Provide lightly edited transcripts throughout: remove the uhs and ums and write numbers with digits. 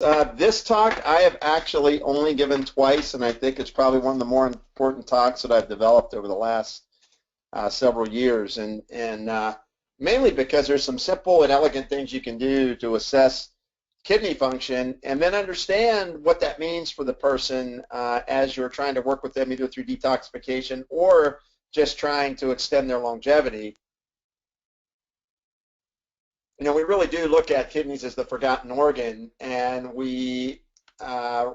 This talk I have actually only given twice, and I think it's probably one of the more important talks that I've developed over the last several years, and mainly because there's some simple and elegant things you can do to assess kidney function and then understand what that means for the person as you're trying to work with them either through detoxification or just trying to extend their longevity. You know, we really do look at kidneys as the forgotten organ, and we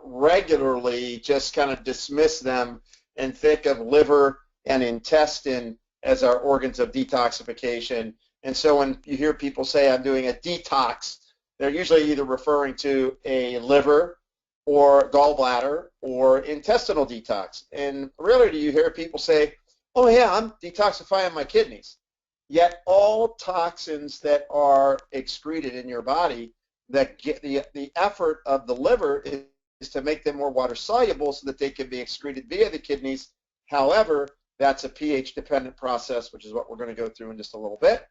regularly just kind of dismiss them and think of liver and intestine as our organs of detoxification. And so when you hear people say, I'm doing a detox, they're usually either referring to a liver or gallbladder or intestinal detox. And rarely do you hear people say, oh yeah, I'm detoxifying my kidneys. Yet all toxins that are excreted in your body, that get the effort of the liver is to make them more water soluble so that they can be excreted via the kidneys. However, that's a pH dependent process, which is what we're going to go through in just a little bit.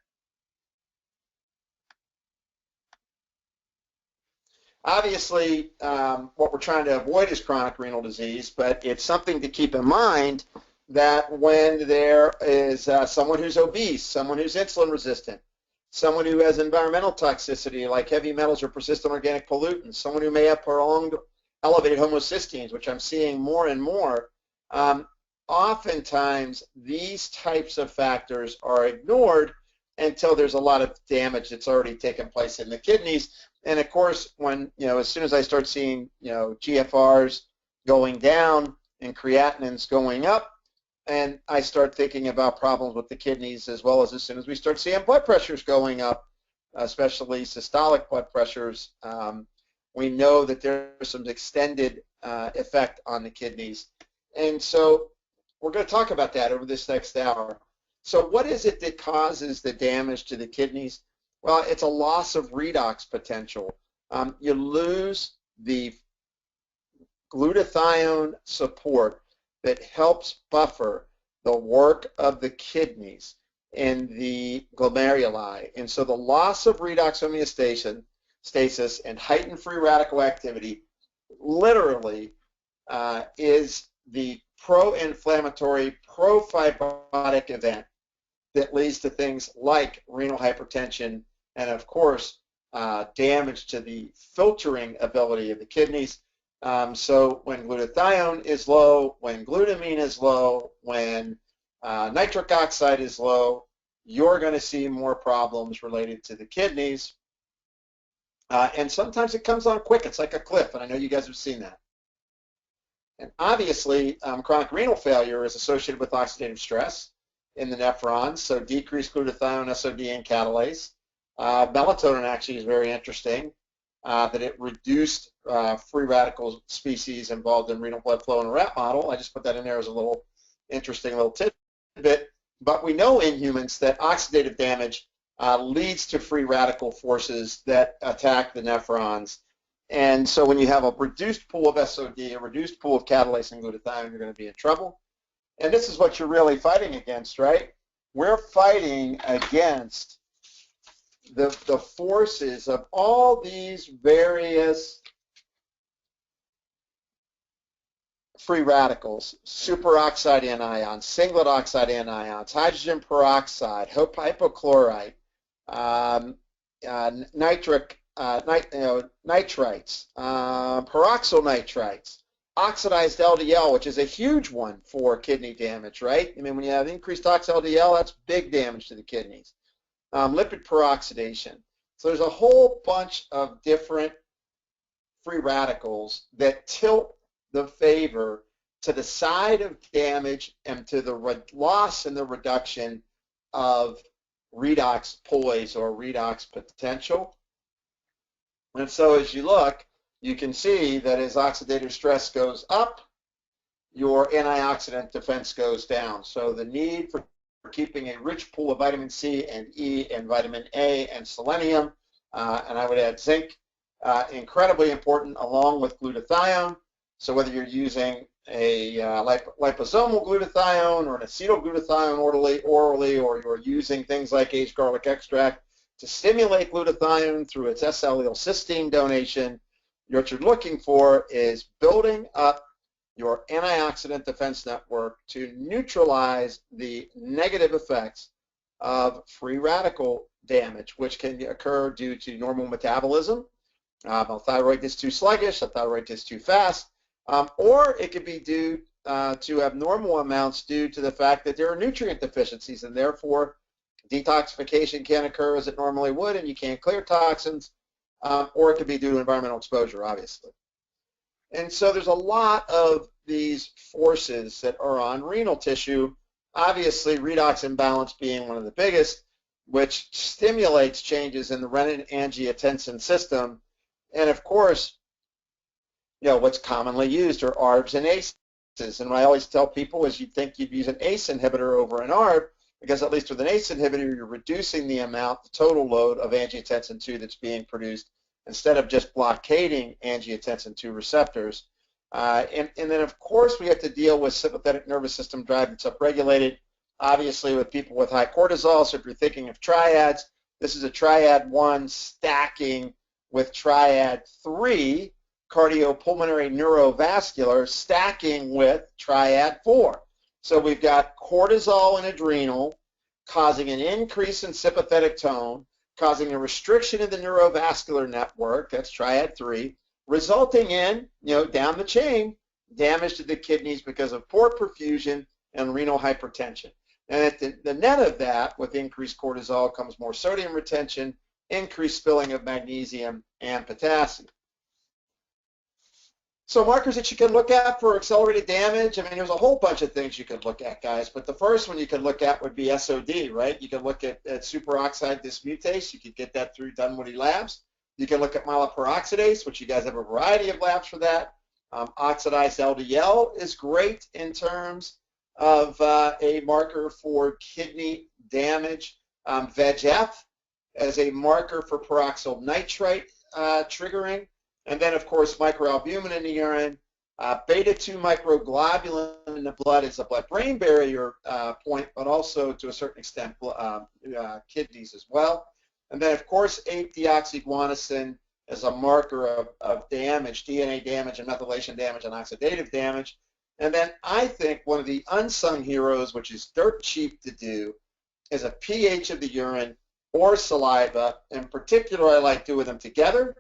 Obviously, what we're trying to avoid is chronic renal disease, but it's something to keep in mind that when there is someone who's obese, someone who's insulin resistant, someone who has environmental toxicity like heavy metals or persistent organic pollutants, someone who may have prolonged elevated homocysteines, which I'm seeing more and more, oftentimes these types of factors are ignored until there's a lot of damage that's already taken place in the kidneys. And of course, when, as soon as I start seeing, GFRs going down and creatinines going up, and I start thinking about problems with the kidneys, as well as soon as we start seeing blood pressures going up, especially systolic blood pressures, we know that there's some extended effect on the kidneys. And so we're going to talk about that over this next hour. So what is it that causes the damage to the kidneys? Well, it's a loss of redox potential. You lose the glutathione support that helps buffer the work of the kidneys and the glomeruli. And so the loss of redox homeostasis and heightened free radical activity literally is the pro-inflammatory, pro-fibrotic event that leads to things like renal hypertension and, of course, damage to the filtering ability of the kidneys. So when glutathione is low, when glutamine is low, when nitric oxide is low, you're going to see more problems related to the kidneys. And sometimes it comes on quick. It's like a cliff, and I know you guys have seen that. And obviously, chronic renal failure is associated with oxidative stress in the nephrons, so decreased glutathione, SOD, and catalase. Melatonin actually is very interesting, that it reduced free radical species involved in renal blood flow in a rat model. I just put that in there as a little interesting little tidbit. But we know in humans that oxidative damage leads to free radical forces that attack the nephrons. And so when you have a reduced pool of SOD, a reduced pool of catalase and glutathione, you're going to be in trouble. And this is what you're really fighting against, right? We're fighting against the forces of all these various free radicals, superoxide anions, singlet oxide anions, hydrogen peroxide, hypochlorite, nitrites, peroxyl nitrites, oxidized LDL, which is a huge one for kidney damage, right? I mean, when you have increased LDL, that's big damage to the kidneys. Lipid peroxidation. So there's a whole bunch of different free radicals that tilt the favor to the side of damage and to the loss and the reduction of redox poise or redox potential. And so as you look, you can see that as oxidative stress goes up, your antioxidant defense goes down. So the need for keeping a rich pool of vitamin C and E and vitamin A and selenium, and I would add zinc, incredibly important, along with glutathione. So whether you're using a liposomal glutathione or an acetylglutathione orally, or you're using things like aged garlic extract to stimulate glutathione through its S-allyl cysteine donation, what you're looking for is building up your antioxidant defense network to neutralize the negative effects of free radical damage, which can occur due to normal metabolism. A thyroid is too sluggish, a thyroid is too fast, or it could be due to abnormal amounts due to the fact that there are nutrient deficiencies, and therefore detoxification can't occur as it normally would, and you can't clear toxins, or it could be due to environmental exposure, obviously. And so there's a lot of these forces that are on renal tissue, obviously redox imbalance being one of the biggest, which stimulates changes in the renin-angiotensin system. And of course, what's commonly used are ARBs and ACEs. And what I always tell people is you'd think you'd use an ACE inhibitor over an ARB, because at least with an ACE inhibitor, you're reducing the amount, the total load of angiotensin II that's being produced, instead of just blockading angiotensin II receptors. And then, of course, we have to deal with sympathetic nervous system drive that's upregulated, obviously, with people with high cortisol. So if you're thinking of triads, this is a triad 1 stacking with triad 3, cardiopulmonary neurovascular, stacking with triad 4. So we've got cortisol and adrenal causing an increase in sympathetic tone, causing a restriction in the neurovascular network, that's triad 3, resulting in, down the chain, damage to the kidneys because of poor perfusion and renal hypertension. And at the net of that, with increased cortisol, comes more sodium retention, increased spilling of magnesium and potassium. So markers that you can look at for accelerated damage, I mean, there's a whole bunch of things you could look at, guys, but the first one you could look at would be SOD, right? You could look at superoxide dismutase. You could get that through Dunwoody Labs. You can look at myeloperoxidase, which you guys have a variety of labs for that. Oxidized LDL is great in terms of a marker for kidney damage. VEGF as a marker for peroxyl nitrite triggering. And then, of course, microalbumin in the urine. Beta-2 microglobulin in the blood is a blood-brain barrier point, but also to a certain extent kidneys as well. And then, of course, 8-deoxyguanosine is a marker of damage, DNA damage and methylation damage and oxidative damage. And then I think one of the unsung heroes, which is dirt cheap to do, is a pH of the urine or saliva. In particular, I like doing them together,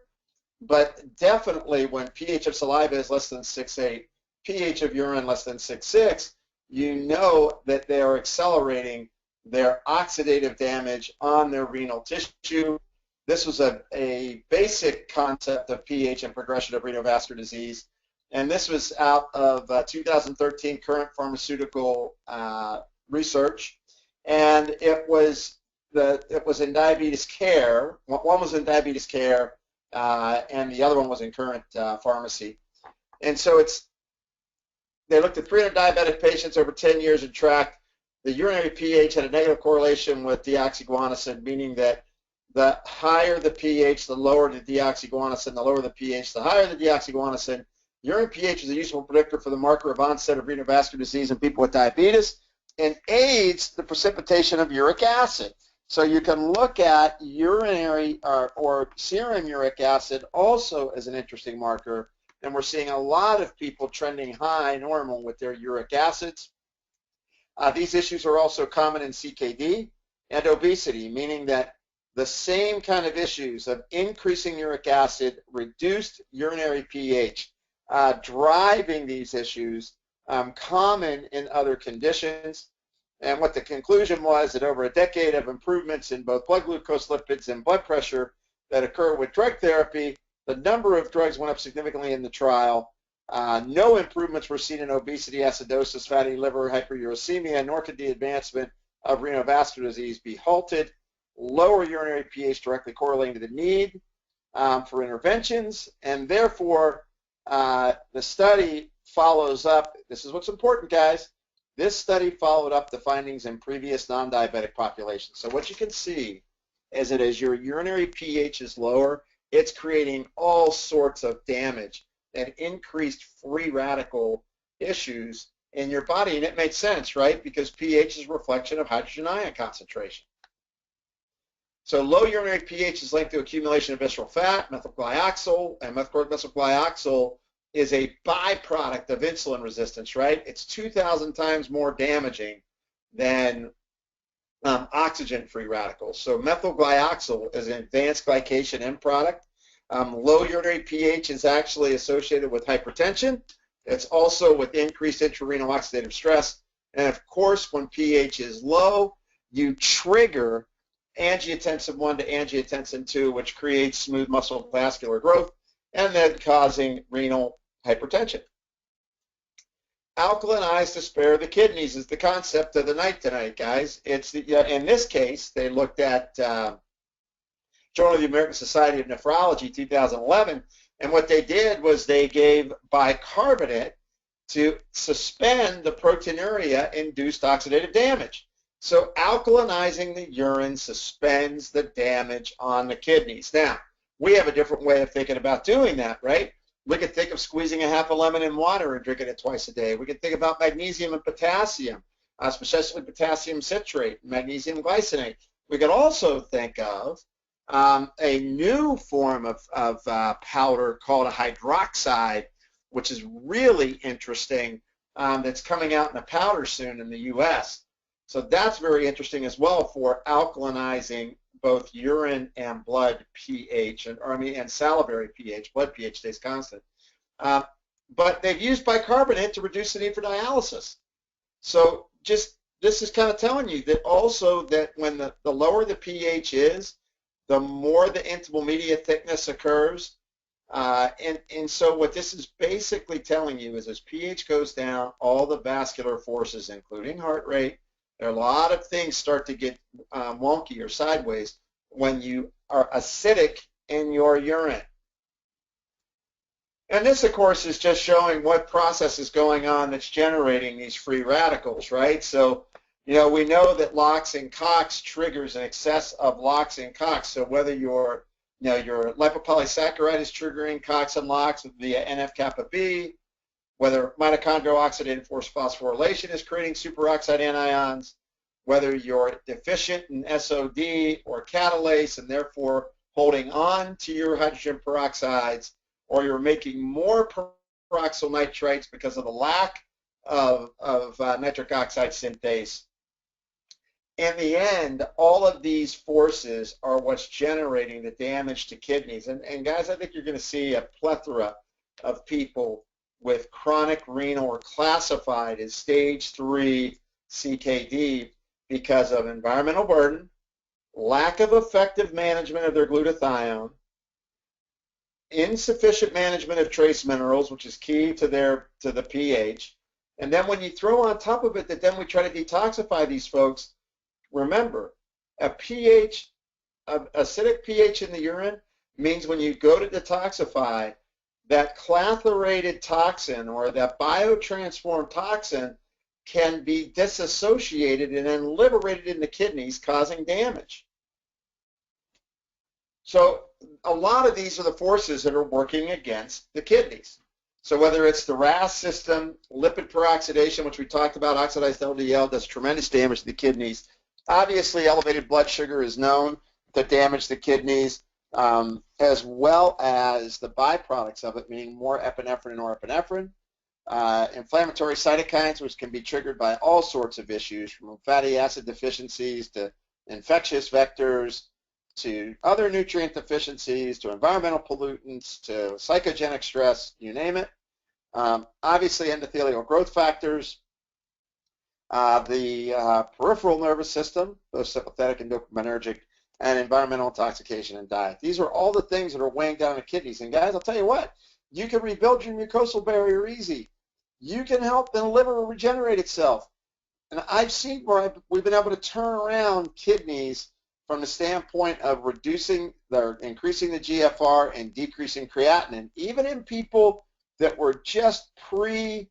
but definitely when pH of saliva is less than 6.8, pH of urine less than 6.6, you know that they are accelerating their oxidative damage on their renal tissue. This was a basic concept of pH and progression of renovascular disease, and this was out of 2013 current pharmaceutical research, and it was in diabetes care. One was in diabetes care, and the other one was in current pharmacy. And so they looked at 300 diabetic patients over 10 years and tracked the urinary pH had a negative correlation with deoxyguanosine, meaning that the higher the pH, the lower the deoxyguanosine, the lower the pH, the higher the deoxyguanosine. Urine pH is a useful predictor for the marker of onset of renovascular disease in people with diabetes and aids the precipitation of uric acid. So you can look at urinary or serum uric acid also as an interesting marker, and we're seeing a lot of people trending high normal with their uric acids. These issues are also common in CKD and obesity, meaning that the same kind of issues of increasing uric acid, reduced urinary pH, driving these issues, common in other conditions. And what the conclusion was that over a decade of improvements in both blood glucose lipids and blood pressure that occur with drug therapy, the number of drugs went up significantly in the trial. No improvements were seen in obesity, acidosis, fatty liver, hyperuricemia, nor could the advancement of renovascular disease be halted. Lower urinary pH directly correlating to the need for interventions, and therefore the study follows up. This is what's important, guys. This study followed up the findings in previous non-diabetic populations. So what you can see is that as your urinary pH is lower, it's creating all sorts of damage and increased free radical issues in your body. And it makes sense, right? Because pH is a reflection of hydrogen ion concentration. So low urinary pH is linked to accumulation of visceral fat, methylglyoxal, and methylglyoxal is a byproduct of insulin resistance, right? It's 2,000 times more damaging than oxygen-free radicals. So methylglyoxal is an advanced glycation end product. Low urinary pH is actually associated with hypertension. It's also with increased intrarenal oxidative stress. And of course, when pH is low, you trigger angiotensin 1 to angiotensin 2, which creates smooth muscle vascular growth and then causing renal hypertension. Alkalinize to spare the kidneys is the concept of the night tonight, guys. It's in this case, they looked at Journal of the American Society of Nephrology 2011, and what they did was they gave bicarbonate to suspend the proteinuria-induced oxidative damage. So alkalinizing the urine suspends the damage on the kidneys. Now, we have a different way of thinking about doing that, right? We could think of squeezing a half a lemon in water and drinking it twice a day. We could think about magnesium and potassium, especially potassium citrate, magnesium glycinate. We could also think of a new form of powder called a hydroxide, which is really interesting, that's coming out in a powder soon in the U.S. So that's very interesting as well for alkalinizing both urine and blood pH, and salivary pH. Blood pH stays constant. But they've used bicarbonate to reduce the need for dialysis. So this is kind of telling you that also that when the lower the pH is, the more the intimal media thickness occurs. And so what this is basically telling you is as pH goes down, all the vascular forces, including heart rate, there are a lot of things start to get wonky or sideways when you are acidic in your urine. And this, of course, is just showing what process is going on that's generating these free radicals, right? So, we know that LOX and COX triggers an excess of LOX and COX. So whether your lipopolysaccharide is triggering COX and LOX via NF-kappa B, whether mitochondrial oxidative force phosphorylation is creating superoxide anions, whether you're deficient in SOD or catalase and therefore holding on to your hydrogen peroxides, or you're making more peroxyl nitrites because of the lack of nitric oxide synthase. In the end, all of these forces are what's generating the damage to kidneys. And guys, I think you're going to see a plethora of people with chronic renal or classified as stage 3 CKD because of environmental burden, lack of effective management of their glutathione, insufficient management of trace minerals, which is key to the pH. And then when you throw on top of it that then we try to detoxify these folks, remember, acidic pH in the urine means when you go to detoxify, that clathrated toxin or that biotransformed toxin can be disassociated and then liberated in the kidneys, causing damage. So a lot of these are the forces that are working against the kidneys. So whether it's the RAS system, lipid peroxidation, which we talked about, oxidized LDL does tremendous damage to the kidneys. Obviously, elevated blood sugar is known to damage the kidneys, as well as the byproducts of it, meaning more epinephrine and norepinephrine. Inflammatory cytokines, which can be triggered by all sorts of issues, from fatty acid deficiencies to infectious vectors to other nutrient deficiencies to environmental pollutants to psychogenic stress, you name it. Obviously, endothelial growth factors, the peripheral nervous system, both sympathetic and dopaminergic, and environmental intoxication and diet. These are all the things that are weighing down the kidneys. And guys, I'll tell you what, you can rebuild your mucosal barrier easy. You can help the liver regenerate itself. And I've seen where we've been able to turn around kidneys from the standpoint of increasing the GFR and decreasing creatinine, even in people that were just pre-renal,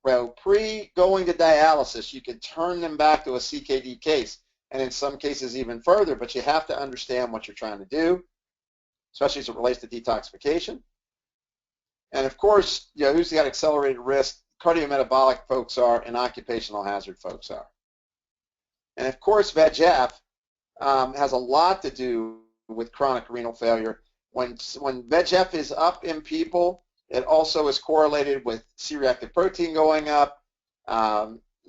pre-going to dialysis. You can turn them back to a CKD case, and in some cases even further, but you have to understand what you're trying to do, especially as it relates to detoxification. And of course, who's got accelerated risk? Cardiometabolic folks are, and occupational hazard folks are. And of course, VEGF has a lot to do with chronic renal failure. When VEGF is up in people, it also is correlated with C-reactive protein going up,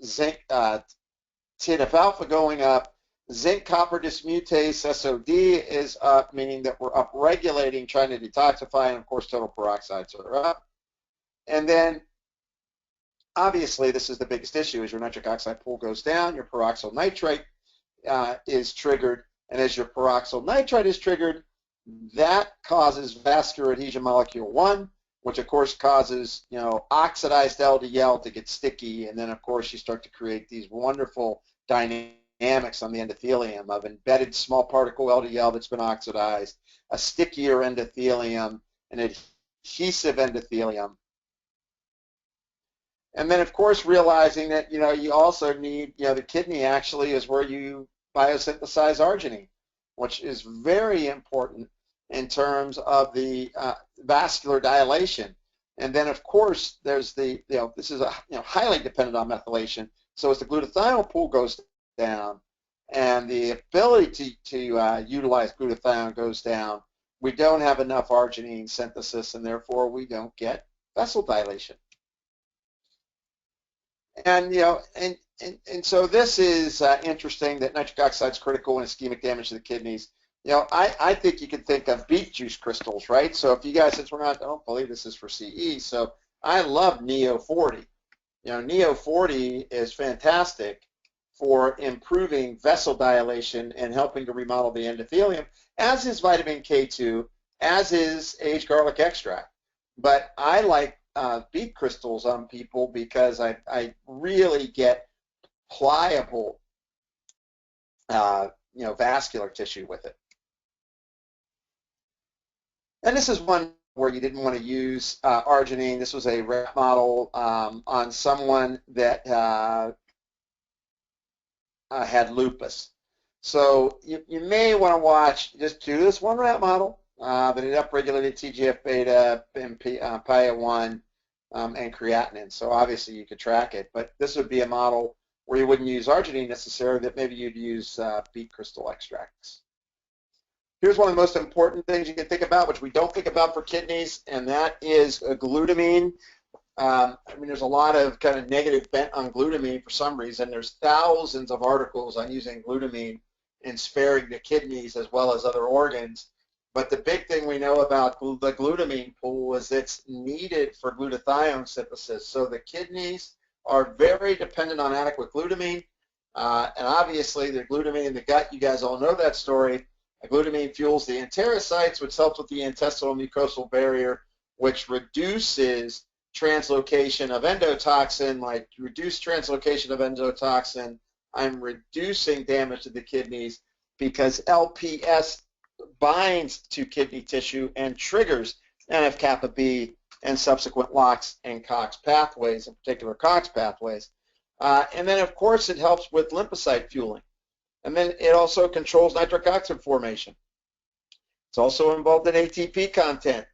zinc, TNF-alpha going up, zinc copper dismutase, SOD, is up, meaning that we're upregulating, trying to detoxify, and of course total peroxides are up. And then obviously this is the biggest issue: as your nitric oxide pool goes down, your peroxyl nitrite is triggered, and as your peroxyl nitrite is triggered, that causes vascular adhesion molecule 1, which of course causes, oxidized LDL to get sticky, and then of course you start to create these wonderful dynamics on the endothelium of embedded small particle LDL that's been oxidized, a stickier endothelium, an adhesive endothelium. And then of course realizing that, you also need, the kidney actually is where you biosynthesize arginine, which is very important in terms of the vascular dilation. And then of course there's the, this is a, highly dependent on methylation. So as the glutathione pool goes down and the ability to utilize glutathione goes down, we don't have enough arginine synthesis, and therefore we don't get vessel dilation. And and so this is interesting, that nitric oxide is critical in ischemic damage to the kidneys. I think you can think of beet juice crystals, right? So if you guys, since I don't believe this is for CE, so I love Neo 40. Neo 40 is fantastic for improving vessel dilation and helping to remodel the endothelium, as is vitamin K2, as is aged garlic extract. But I like beet crystals on people because I really get pliable, vascular tissue with it. And this is one where you didn't want to use arginine. This was a rat model on someone that had lupus. So you may want to watch, just do this one rat model, but it upregulated TGF-beta, PIA-1, and creatinine. So obviously you could track it, but this would be a model where you wouldn't use arginine necessarily, that maybe you'd use beet crystal extracts. Here's one of the most important things you can think about, which we don't think about for kidneys, and that is glutamine. There's a lot of kind of negative bent on glutamine for some reason. There's thousands of articles on using glutamine in sparing the kidneys as well as other organs. But the big thing we know about the glutamine pool is it's needed for glutathione synthesis. So the kidneys are very dependent on adequate glutamine. And obviously the glutamine in the gut, you guys all know that story. Glutamine fuels the enterocytes, which helps with the intestinal mucosal barrier, which reduces translocation of endotoxin. Like reduced translocation of endotoxin, I'm reducing damage to the kidneys, because LPS binds to kidney tissue and triggers NF-kappa B and subsequent LOX and COX pathways, in particular COX pathways. And then of course it helps with lymphocyte fueling. And then it also controls nitric oxide formation. It's also involved in ATP content.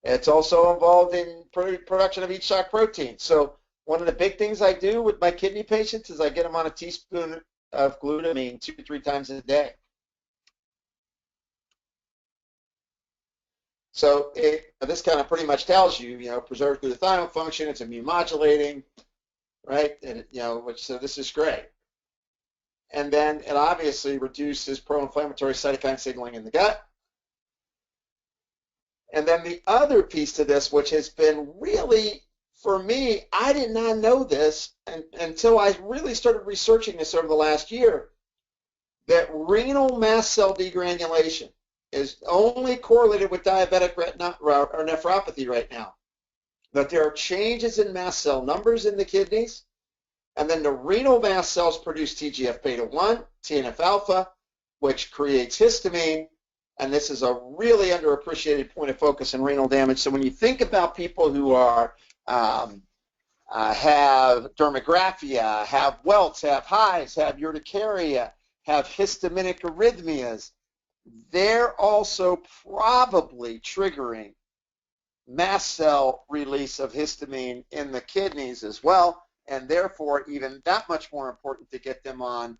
It's also involved in production of heat shock protein. So one of the big things I do with my kidney patients is I get them on a teaspoon of glutamine 2 to 3 times a day. So this kind of pretty much tells you, preserves glutathione function. It's immune modulating, right? And so this is great. And then it obviously reduces pro-inflammatory cytokine signaling in the gut. And then the other piece to this, which has been really, for me, I did not know this until I really started researching this over the last year, that renal mast cell degranulation is only correlated with diabetic or nephropathy right now. That there are changes in mast cell numbers in the kidneys, and then the renal mast cells produce TGF-beta-1, TNF-alpha, which creates histamine, and this is a really underappreciated point of focus in renal damage. So when you think about people who are have dermographia, have welts, have hives, have urticaria, have histaminic arrhythmias, they're also probably triggering mast cell release of histamine in the kidneys as well, and therefore even that much more important to get them on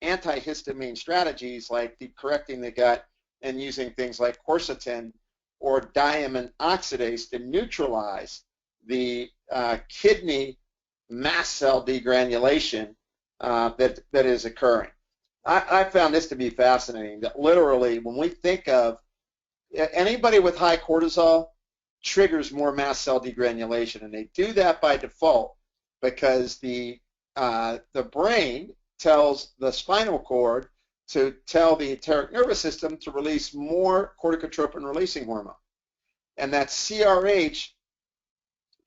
antihistamine strategies like correcting the gut and using things like quercetin or diamine oxidase to neutralize the kidney mast cell degranulation that is occurring. I found this to be fascinating, that literally when we think of anybody with high cortisol triggers more mast cell degranulation, and they do that by default because the brain tells the spinal cord to tell the enteric nervous system to release more corticotropin-releasing hormone. And that CRH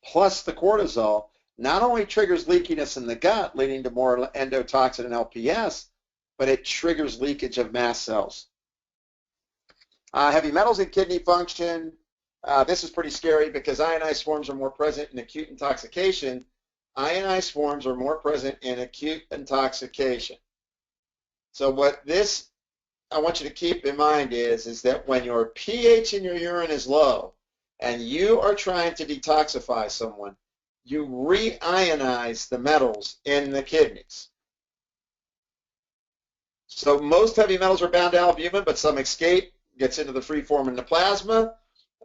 plus the cortisol not only triggers leakiness in the gut, leading to more endotoxin and LPS, but it triggers leakage of mast cells. Heavy metals in kidney function. This is pretty scary because ionized forms are more present in acute intoxication. Ionized forms are more present in acute intoxication. So what this I want you to keep in mind is that when your pH in your urine is low and you are trying to detoxify someone, you reionize the metals in the kidneys. So most heavy metals are bound to albumin, but some escape, gets into the free form in the plasma.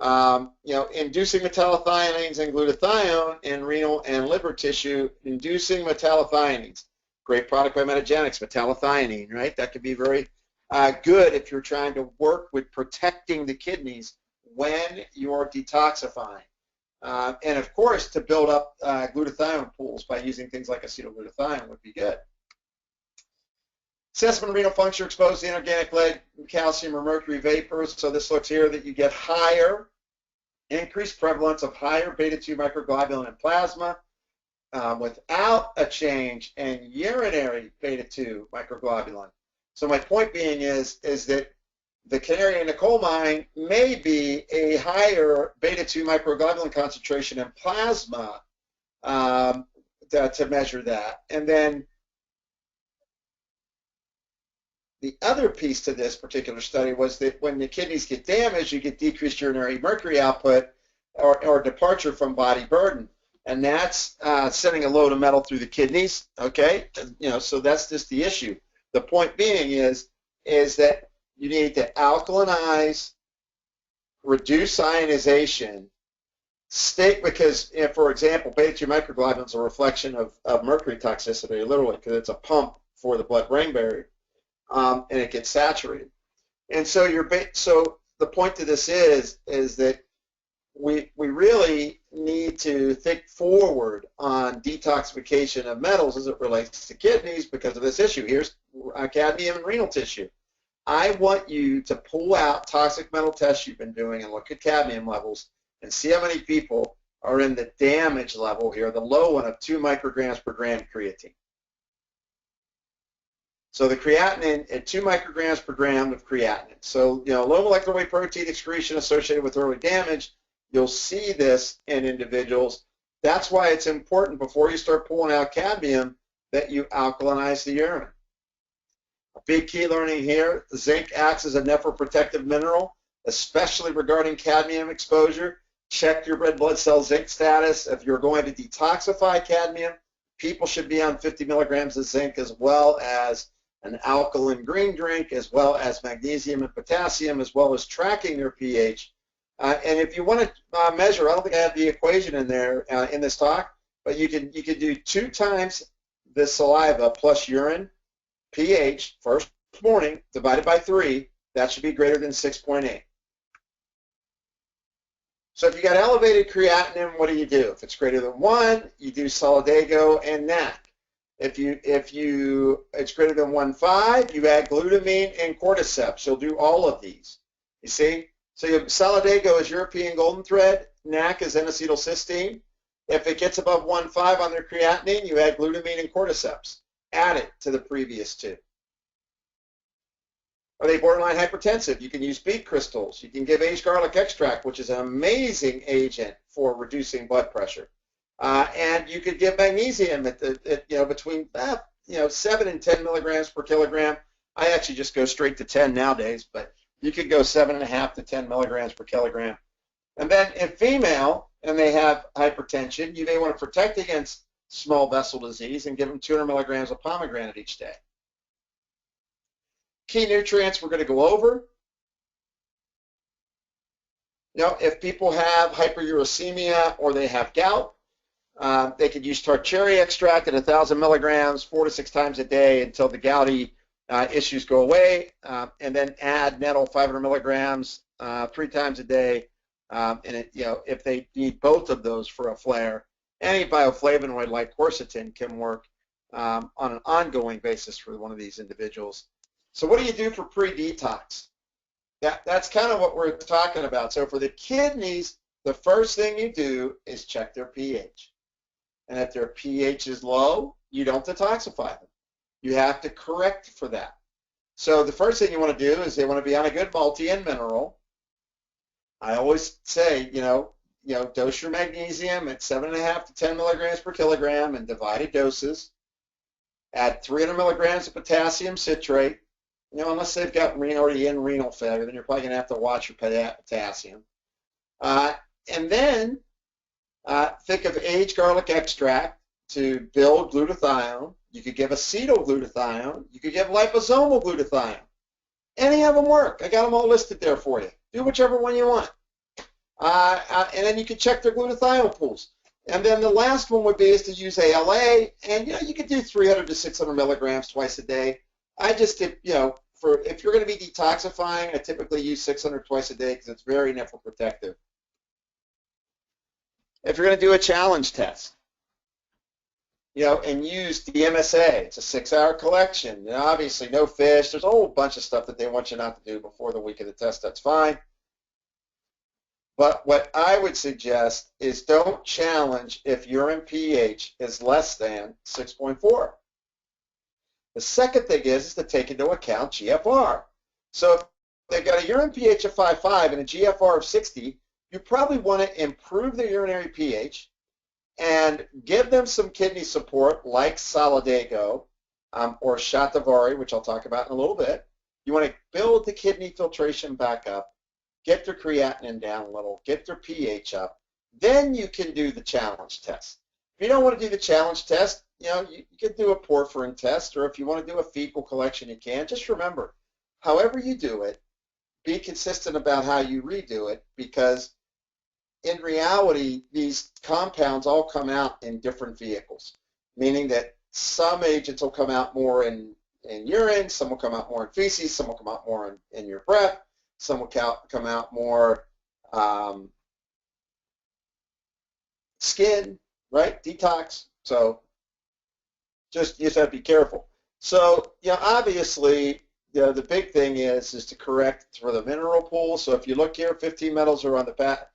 Inducing metallothioneins and glutathione in renal and liver tissue, inducing metallothioneins. Great product by Metagenics, metallothionine, right? That could be very good if you're trying to work with protecting the kidneys when you're detoxifying. And of course, to build up glutathione pools by using things like acetylglutathione would be good. Assessment of renal function exposed to inorganic lead, calcium, or mercury vapors. So this looks here that you get higher, increased prevalence of higher beta-2 microglobulin in plasma without a change in urinary beta-2 microglobulin. So my point being is that the canary in the coal mine may be a higher beta-2 microglobulin concentration in plasma to measure that. And then the other piece to this particular study was that when the kidneys get damaged, you get decreased urinary mercury output or departure from body burden. And that's sending a load of metal through the kidneys, okay? So that's just the issue. The point being is that you need to alkalinize, reduce ionization, because, for example, beta-2 microglobulin is a reflection of mercury toxicity, literally, because it's a pump for the blood-brain barrier. And it gets saturated. And so the point to this is that we really need to think forward on detoxification of metals as it relates to kidneys because of this issue. Here's cadmium and renal tissue. I want you to pull out toxic metal tests you've been doing and look at cadmium levels and see how many people are in the damage level here, the low one of 2 micrograms per gram creatine. So the creatinine at 2 micrograms per gram of creatinine. So, low molecular weight protein excretion associated with early damage, you'll see this in individuals. That's why it's important before you start pulling out cadmium that you alkalinize the urine. A big key learning here, zinc acts as a nephroprotective mineral, especially regarding cadmium exposure. Check your red blood cell zinc status. If you're going to detoxify cadmium, people should be on 50 milligrams of zinc as well as an alkaline green drink, as well as magnesium and potassium, as well as tracking their pH. And if you want to measure, I don't think I have the equation in there in this talk, but you can do 2 times the saliva plus urine pH first morning divided by 3. That should be greater than 6.8. So if you got elevated creatinine, what do? If it's greater than 1, you do Solidago and NAC. If it's greater than 1.5, you add glutamine and cordyceps. You'll do all of these. You see? So Solidago is European golden thread. NAC is N-acetylcysteine. If it gets above 1.5 on their creatinine, you add glutamine and cordyceps. Add it to the previous 2. Are they borderline hypertensive? You can use beet crystals. You can give aged garlic extract, which is an amazing agent for reducing blood pressure. And you could give magnesium at between 7 and 10 milligrams per kilogram. I actually just go straight to 10 nowadays, but you could go 7.5 to 10 milligrams per kilogram. And then in female, and they have hypertension, you may want to protect against small vessel disease and give them 200 milligrams of pomegranate each day. key nutrients we're going to go over. If people have hyperuricemia or they have gout, they could use tart cherry extract at 1,000 milligrams 4 to 6 times a day until the gouty issues go away, and then add nettle 500 milligrams 3 times a day. And if they need both of those for a flare, any bioflavonoid like quercetin can work on an ongoing basis for one of these individuals. So what do you do for pre-detox? That's kind of what we're talking about. So for the kidneys, the first thing you do is check their pH. And if their pH is low, you don't detoxify them. You have to correct for that. So the first thing you want to do is they want to be on a good multi and mineral. I always say, dose your magnesium at 7.5 to 10 milligrams per kilogram in divided doses. Add 300 milligrams of potassium citrate. Unless they've got already in renal failure, then you're probably going to have to watch your potassium. And then think of aged garlic extract to build glutathione. You could give acetyl-glutathione. You could give liposomal glutathione. Any of them work. I got them all listed there for you. Do whichever one you want. And then you can check their glutathione pools. And then the last one would be is to use ALA. And, you could do 300 to 600 milligrams twice a day. I just, if you're going to be detoxifying, I typically use 600 twice a day because it's very nephroprotective. If you're going to do a challenge test, and use DMSA, it's a 6-hour collection. Obviously, no fish. There's a whole bunch of stuff that they want you not to do before the week of the test. That's fine. But what I would suggest is don't challenge if urine pH is less than 6.4. The second thing is to take into account GFR. So if they've got a urine pH of 5.5 and a GFR of 60, you probably want to improve their urinary pH and give them some kidney support like Solidago or Shatavari, which I'll talk about in a little bit. You want to build the kidney filtration back up, get their creatinine down a little, get their pH up. Then you can do the challenge test. If you don't want to do the challenge test, you can do a porphyrin test, or if you want to do a fecal collection, you can. Just remember, however you do it, be consistent about how you redo it, because in reality, these compounds all come out in different vehicles, meaning that some agents will come out more in urine, some will come out more in feces, some will come out more in your breath, some will come out more skin, right? Detox. So you just have to be careful. So, obviously, the big thing is to correct for the mineral pool. So if you look here, 15 metals are on the back.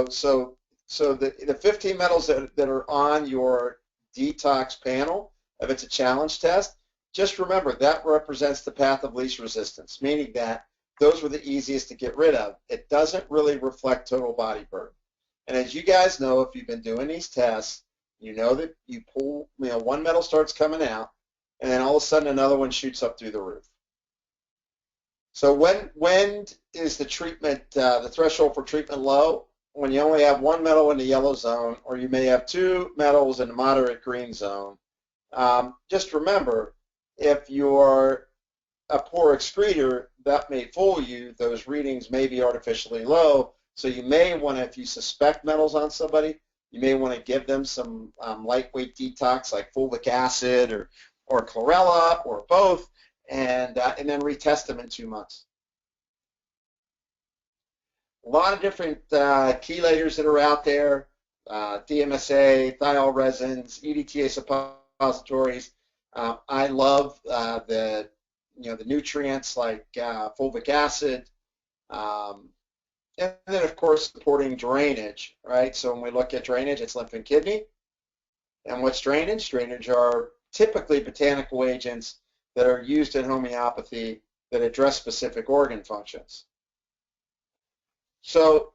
So the 15 metals that are on your detox panel, if it's a challenge test, just remember that represents the path of least resistance, meaning that those were the easiest to get rid of. It doesn't really reflect total body burden. And as you guys know, if you've been doing these tests, you know that you pull, one metal starts coming out, and then all of a sudden another one shoots up through the roof. So when is the treatment, the threshold for treatment low? When you only have one metal in the yellow zone, or you may have 2 metals in the moderate green zone. Just remember, if you're a poor excreter, that may fool you. Those readings may be artificially low. So you may want to, if you suspect metals on somebody, you may want to give them some lightweight detox like fulvic acid or chlorella or both, and then retest them in 2 months. A lot of different chelators that are out there, DMSA, thiol resins, EDTA suppositories. I love the nutrients like fulvic acid, and then of course supporting drainage, right? So when we look at drainage, it's lymph and kidney. And what's drainage? Drainage are typically botanical agents that are used in homeopathy that address specific organ functions. So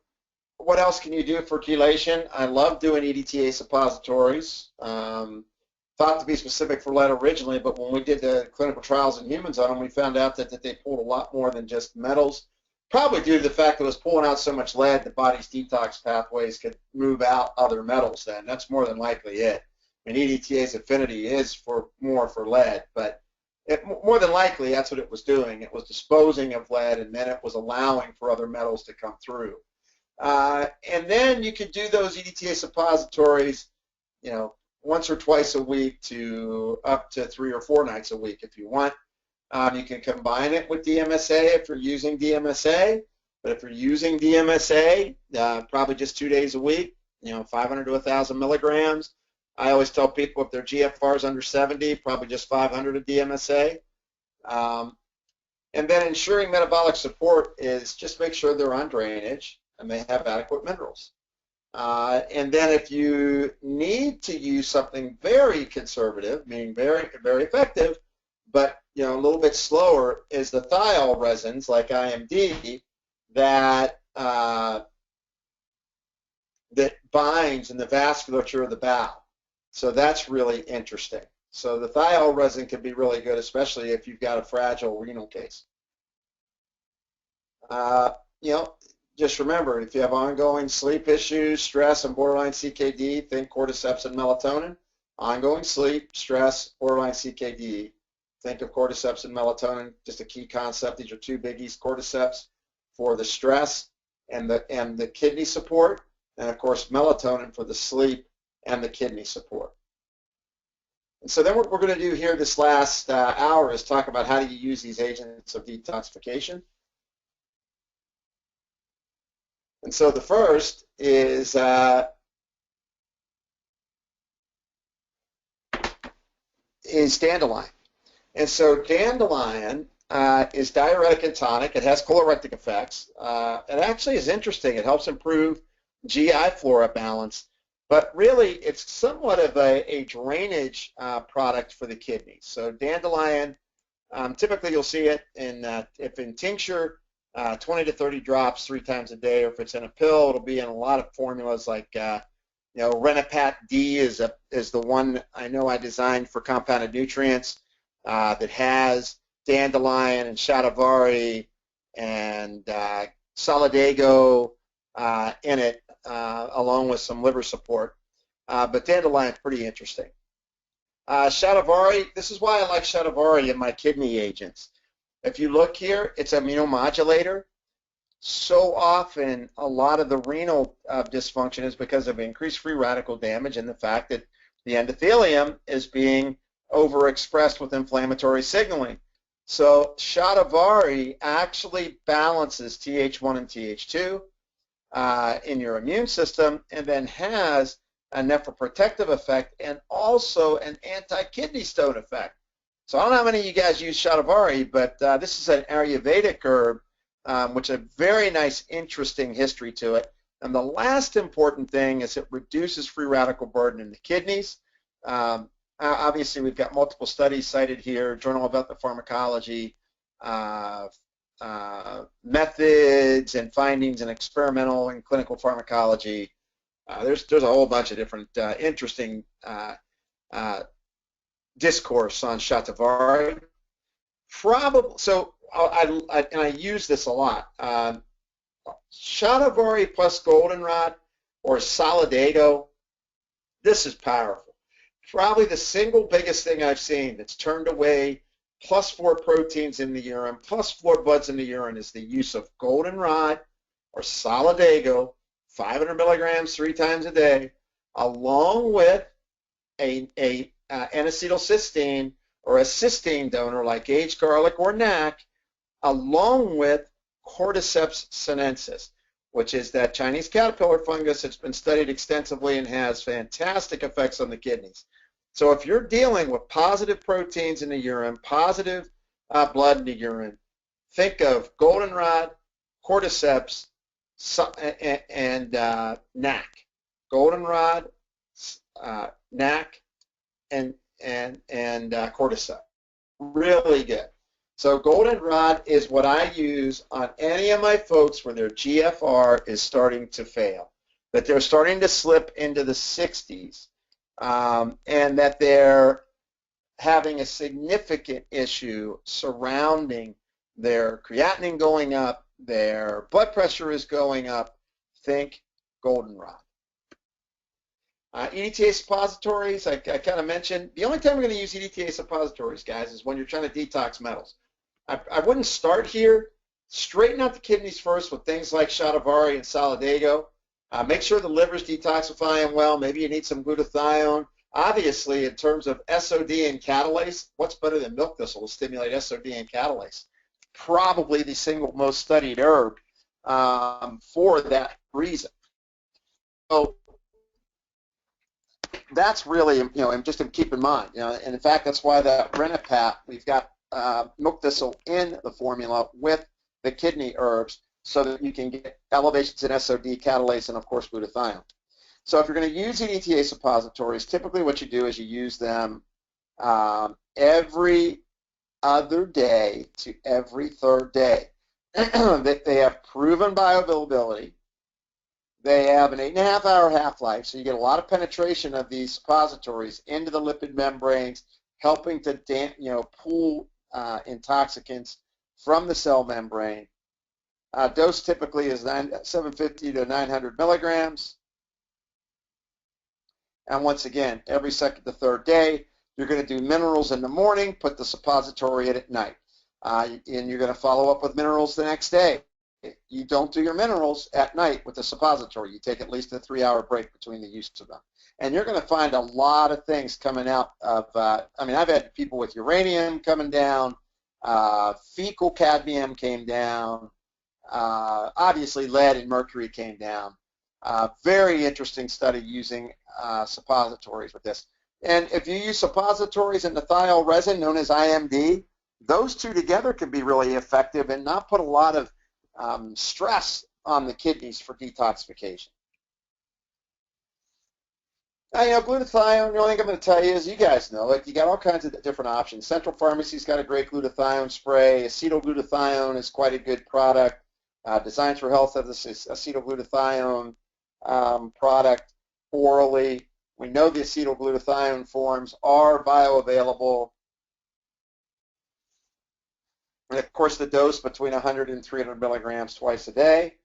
what else can you do for chelation? I love doing EDTA suppositories. Thought to be specific for lead originally, but when we did the clinical trials in humans on them, we found out that they pulled a lot more than just metals, probably due to the fact that it was pulling out so much lead, the body's detox pathways could move out other metals then. That's more than likely it. I mean, EDTA's affinity is more for lead, but more than likely, that's what it was doing. It was disposing of lead, and then it was allowing for other metals to come through. And then you could do those EDTA suppositories, you know, once or twice a week to up to 3 or 4 nights a week if you want. You can combine it with DMSA if you're using DMSA, but if you're using DMSA, probably just 2 days a week, you know, 500 to 1,000 milligrams. I always tell people if their GFR is under 70, probably just 500 of DMSA. And then ensuring metabolic support is just make sure they're on drainage and they have adequate minerals. And then if you need to use something very conservative, meaning very, very effective, but you know a little bit slower, is the thiol resins like IMD that that binds in the vasculature of the bowel. So that's really interesting. So the thiol resin can be really good, especially if you've got a fragile renal case. You know, just remember, if you have ongoing sleep issues, stress, and borderline CKD, think cordyceps and melatonin. Ongoing sleep, stress, borderline CKD, think of cordyceps and melatonin. Just a key concept. These are 2 biggies. Cordyceps for the stress and the kidney support, and of course melatonin for the sleep and the kidney support. And so then what we're going to do here this last hour is talk about how do you use these agents of detoxification. And so the first is dandelion. And so dandelion is diuretic and tonic. It has colorectal effects. It actually is interesting. It helps improve GI flora balance. But really, it's somewhat of a drainage product for the kidneys. So dandelion, typically you'll see it if in tincture, 20 to 30 drops 3 times a day, or if it's in a pill, it'll be in a lot of formulas like, you know, Renopat D is the one I know I designed for compounded nutrients that has dandelion and Shatavari and Solidago in it, along with some liver support. But dandelion is pretty interesting. Shatavari, this is why I like Shatavari in my kidney agents. If you look here, it's an immunomodulator. So often, a lot of the renal dysfunction is because of increased free radical damage and the fact that the endothelium is being overexpressed with inflammatory signaling. So Shatavari actually balances Th1 and Th2 in your immune system, and then has a nephroprotective effect and also an anti-kidney stone effect. So I don't know how many of you guys use Shatavari, but this is an Ayurvedic herb, which has a very nice, interesting history to it. And the last important thing is it reduces free radical burden in the kidneys. Obviously, we've got multiple studies cited here, Journal of Ethopharmacology, methods and findings in experimental and clinical pharmacology. There's a whole bunch of different interesting discourse on Shatavari. So I use this a lot. Shatavari plus goldenrod or Solidago, this is powerful. Probably the single biggest thing I've seen that's turned away +4 proteins in the urine, +4 buds in the urine is the use of goldenrod or Solidago, 500 milligrams 3 times a day, along with a N-acetylcysteine or a cysteine donor like aged garlic or NAC, along with Cordyceps sinensis, which is that Chinese caterpillar fungus that's been studied extensively and has fantastic effects on the kidneys. So if you're dealing with positive proteins in the urine, positive blood in the urine, think of goldenrod, Cordyceps, and NAC. Goldenrod, NAC, and Cordyceps. Really good. So goldenrod is what I use on any of my folks where their GFR is starting to fail, that they're starting to slip into the 60s, and that they're having a significant issue surrounding their creatinine going up, their blood pressure is going up. Think goldenrod. EDTA suppositories, I kind of mentioned. The only time we're going to use EDTA suppositories, guys, is when you're trying to detox metals. I wouldn't start here. Straighten out the kidneys first with things like Shatavari and Solidago. Make sure the liver's detoxifying well. Maybe you need some glutathione. Obviously, in terms of SOD and catalase, what's better than milk thistle to stimulate SOD and catalase? Probably the single most studied herb for that reason. So that's really, and just to keep in mind, and in fact, that's why the Renopat, we've got milk thistle in the formula with the kidney herbs so that you can get elevations in SOD, catalase, and of course glutathione. So if you're going to use EDTA suppositories, typically what you do is you use them every other day to every third day. They have proven bioavailability. They have an 8.5-hour half-life, so you get a lot of penetration of these suppositories into the lipid membranes, helping to pull intoxicants from the cell membrane. Dose typically is 750 to 900 milligrams. And once again, every second to third day, you're going to do minerals in the morning, put the suppository in at night. And you're going to follow up with minerals the next day. You don't do your minerals at night with the suppository. You take at least a 3-hour break between the use of them. And you're going to find a lot of things coming out of, I've had people with uranium coming down, fecal cadmium came down, obviously lead and mercury came down. Very interesting study using suppositories with this. And if you use suppositories and ethyl resin, known as IMD, those two together can be really effective and not put a lot of stress on the kidneys for detoxification. Now, glutathione, the only thing I'm going to tell you is, you guys know it, you got all kinds of different options. Central Pharmacy's got a great glutathione spray. Acetylglutathione is quite a good product. Designs for Health has this acetylglutathione product orally. We know the acetylglutathione forms are bioavailable. And of course, the dose between 100 and 300 milligrams twice a day.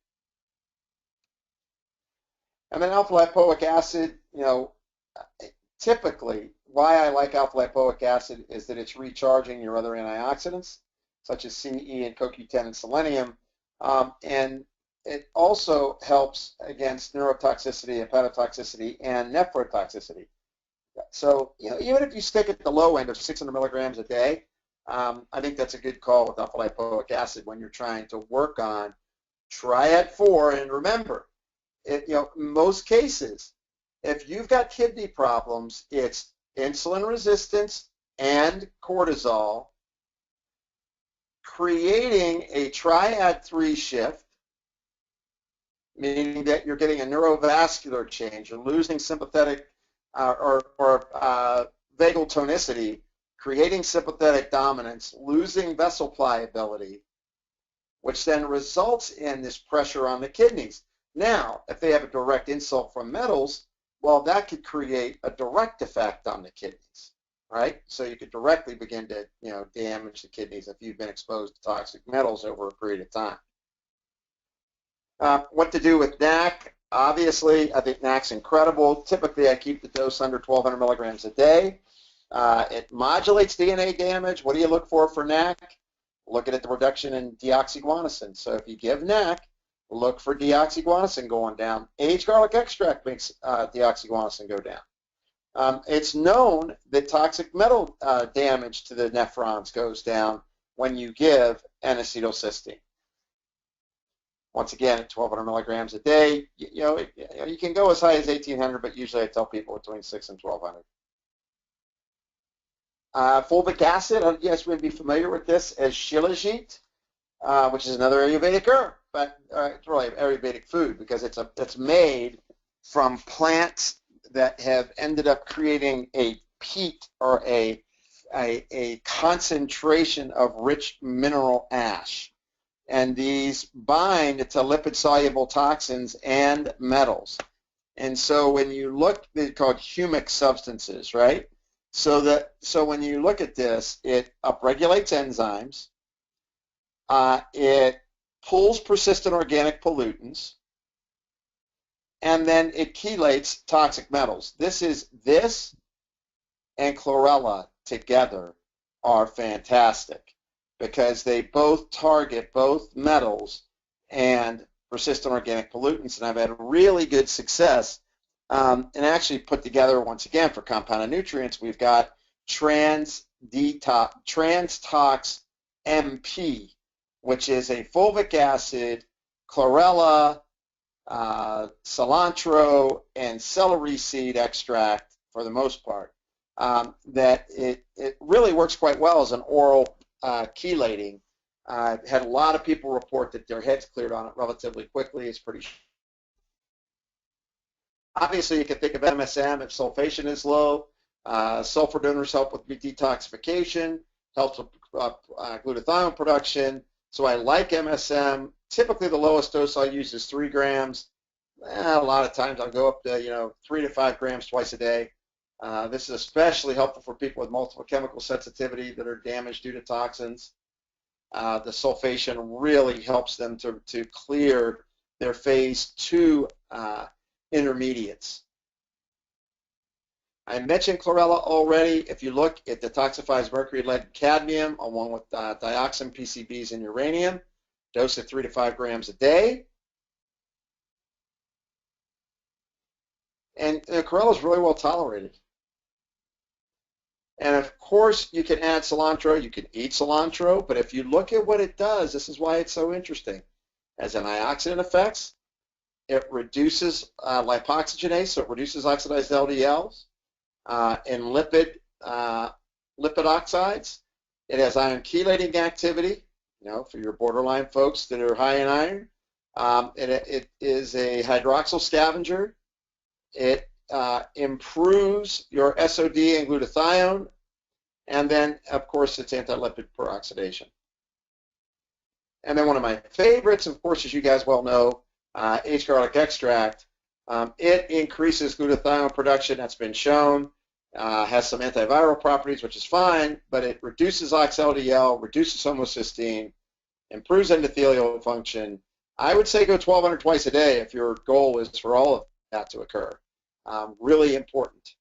And then alpha-lipoic acid, typically, why I like alpha-lipoic acid is that it's recharging your other antioxidants, such as CE and CoQ10 and selenium. And it also helps against neurotoxicity, hepatotoxicity, and nephrotoxicity. So, even if you stick at the low end of 600 milligrams a day, I think that's a good call with alpha-lipoic acid when you're trying to work on triad 4. And remember, in most cases, if you've got kidney problems, it's insulin resistance and cortisol creating a triad 3 shift, meaning that you're getting a neurovascular change. You're losing sympathetic or vagal tonicity, creating sympathetic dominance, losing vessel pliability, which then results in this pressure on the kidneys. Now, if they have a direct insult from metals, well, that could create a direct effect on the kidneys, right? So you could directly begin to, damage the kidneys if you've been exposed to toxic metals over a period of time. What to do with NAC? Obviously, I think NAC's incredible. Typically, I keep the dose under 1,200 milligrams a day. It modulates DNA damage. What do you look for NAC? Look at the reduction in deoxyguanosine. So if you give NAC, look for deoxyguanosine going down. Aged garlic extract makes deoxyguanosine go down. It's known that toxic metal damage to the nephrons goes down when you give N-acetylcysteine. Once again, at 1,200 milligrams a day, you can go as high as 1,800, but usually I tell people between 600 and 1,200. Fulvic acid, yes, we'd be familiar with this as shilajit, which is another Ayurvedic herb, but it's really Ayurvedic food because it's made from plants that have ended up creating a peat or a concentration of rich mineral ash. And these bind to lipid-soluble toxins and metals. And so when you look, they're called humic substances, right? So when you look at this, it upregulates enzymes, it pulls persistent organic pollutants, and then it chelates toxic metals. This and chlorella together are fantastic because they both target both metals and persistent organic pollutants, and I've had really good success and actually put together, once again, for compounded nutrients, we've got Trans Tox MP, which is a fulvic acid, chlorella, cilantro, and celery seed extract for the most part. That it really works quite well as an oral chelating. I've had a lot of people report that their heads cleared on it relatively quickly. It's pretty. Obviously, you can think of MSM if sulfation is low. Sulfur donors help with detoxification, helps with glutathione production. So I like MSM. Typically, the lowest dose I'll use is 3 grams. A lot of times I'll go up to 3 to 5 grams twice a day. This is especially helpful for people with multiple chemical sensitivity that are damaged due to toxins. The sulfation really helps them to clear their phase 2 intermediates. I mentioned chlorella already. If you look, it detoxifies mercury, lead, cadmium, along with dioxin, PCBs, and uranium. Dose at 3 to 5 grams a day. And chlorella is really well tolerated. And of course, you can add cilantro. You can eat cilantro, but if you look at what it does, this is why it's so interesting. As antioxidant effects, it reduces lipoxygenase, so it reduces oxidized LDLs and lipid oxides. It has iron chelating activity, for your borderline folks that are high in iron. It is a hydroxyl scavenger. It improves your SOD and glutathione, and then, of course, it's anti-lipid peroxidation. And then one of my favorites, of course, as you guys well know, aged garlic extract. It increases glutathione production. That's been shown. Has some antiviral properties, which is fine, but it reduces ox-LDL, reduces homocysteine, improves endothelial function. I would say go 1,200 twice a day if your goal is for all of that to occur. Really important.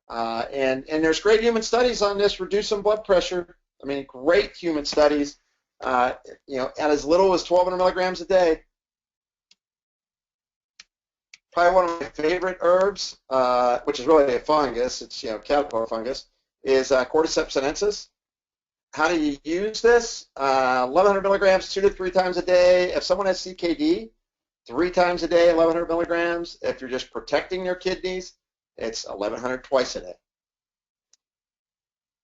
And there's great human studies on this, reducing blood pressure. I mean, great human studies, at as little as 1,200 milligrams a day. Probably one of my favorite herbs, which is really a fungus, it's caterpillar fungus, is Cordyceps sinensis. How do you use this? 1,100 milligrams 2 to 3 times a day. If someone has CKD, 3 times a day, 1,100 milligrams. If you're just protecting your kidneys, it's 1,100 twice a day.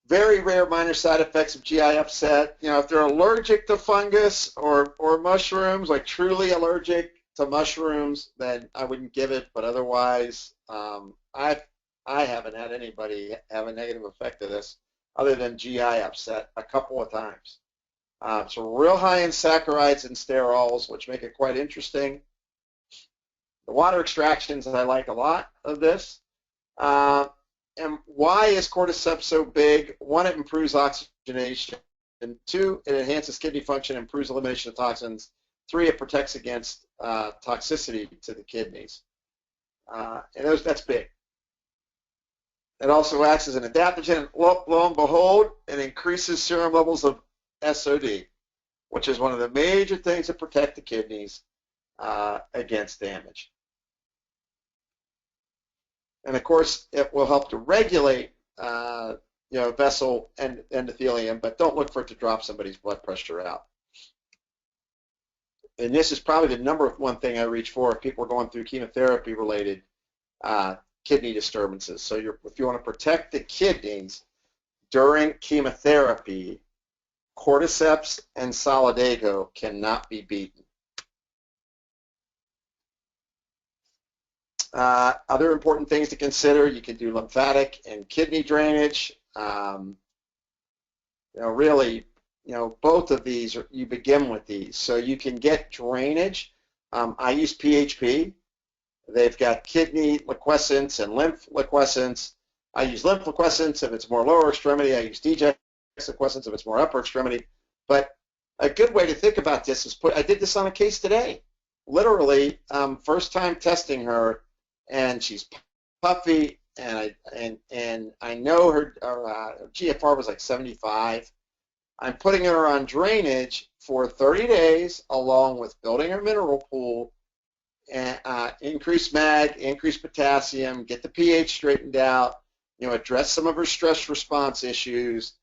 Very rare minor side effects of GI upset. If they're allergic to fungus or mushrooms, like truly allergic to mushrooms, then I wouldn't give it. But otherwise, I haven't had anybody have a negative effect of this other than GI upset a couple of times. So real high in saccharides and sterols, which make it quite interesting. The water extractions, I like a lot of this. And why is cordyceps so big? 1, it improves oxygenation. And 2, it enhances kidney function, improves elimination of toxins. 3, it protects against toxicity to the kidneys. And that's big. It also acts as an adaptogen. Lo and behold, it increases serum levels of SOD, which is one of the major things that protect the kidneys against damage. And of course, it will help to regulate, vessel and endothelium, but don't look for it to drop somebody's blood pressure out. And this is probably the #1 thing I reach for if people are going through chemotherapy-related kidney disturbances. So if you want to protect the kidneys during chemotherapy, cordyceps and solidago cannot be beaten. Other important things to consider, you can do lymphatic and kidney drainage. Really, both of these, you begin with these. So you can get drainage. I use PHP. They've got kidney liquescence and lymph liquescence. I use lymph liquescence if it's more lower extremity. I use DJX liquescence if it's more upper extremity. But a good way to think about this is I did this on a case today. literally, first time testing her, and she's puffy, and I know her GFR was like 75. I'm putting her on drainage for 30 days, along with building her mineral pool, and increase mag, increase potassium, get the pH straightened out, address some of her stress response issues,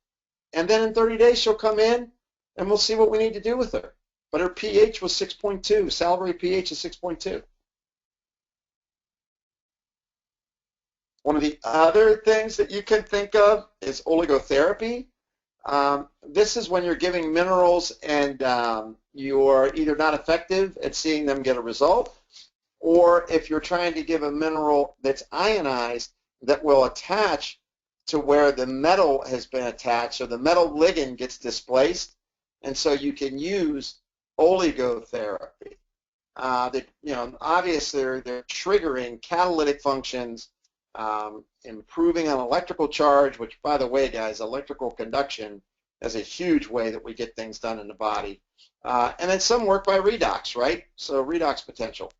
and then in 30 days she'll come in, and we'll see what we need to do with her. But her pH was 6.2. Salivary pH is 6.2. One of the other things that you can think of is oligotherapy. This is when you're giving minerals and you're either not effective at seeing them get a result, or if you're trying to give a mineral that's ionized that will attach to where the metal has been attached, so the metal ligand gets displaced, and so you can use oligotherapy. Obviously they're triggering catalytic functions, improving on electrical charge, which, by the way, guys, electrical conduction is a huge way that we get things done in the body. And then some work by redox, right? So redox potential.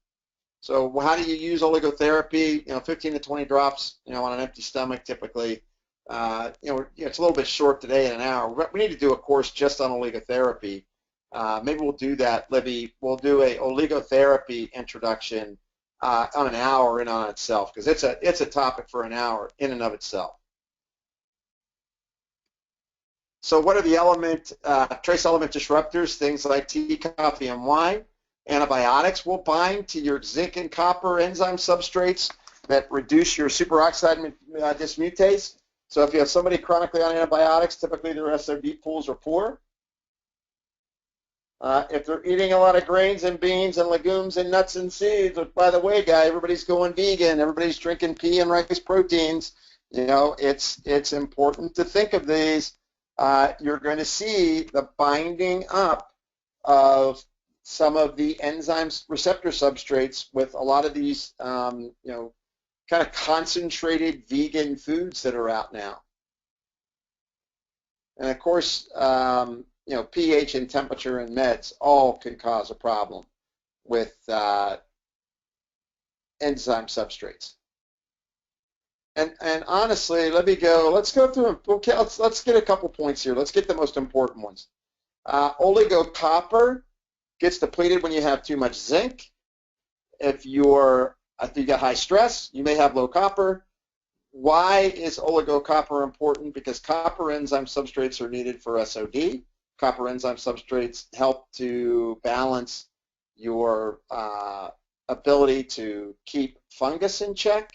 So how do you use oligotherapy? 15 to 20 drops, on an empty stomach typically. It's a little bit short today in an hour. We need to do a course just on oligotherapy. Maybe we'll do that, Libby. We'll do a oligotherapy introduction on an hour in on itself, because it's a topic for an hour in and of itself. So what are the trace element disruptors? Things like tea, coffee, and wine. Antibiotics will bind to your zinc and copper enzyme substrates that reduce your superoxide dismutase. So if you have somebody chronically on antibiotics, typically their SOD pools are poor. If they're eating a lot of grains and beans and legumes and nuts and seeds, which, by the way, guys, everybody's going vegan, everybody's drinking pea and rice proteins, it's important to think of these. You're going to see the binding up of some of the enzymes receptor substrates with a lot of these, kind of concentrated vegan foods that are out now. And of course, pH and temperature and meds all can cause a problem with enzyme substrates. And honestly, let's go through them. Okay, let's get a couple points here. Let's get the most important ones. Oligo Copper gets depleted when you have too much zinc. If you got high stress, you may have low copper. Why is Oligo Copper important? Because copper enzyme substrates are needed for SOD. Copper enzyme substrates help to balance your ability to keep fungus in check.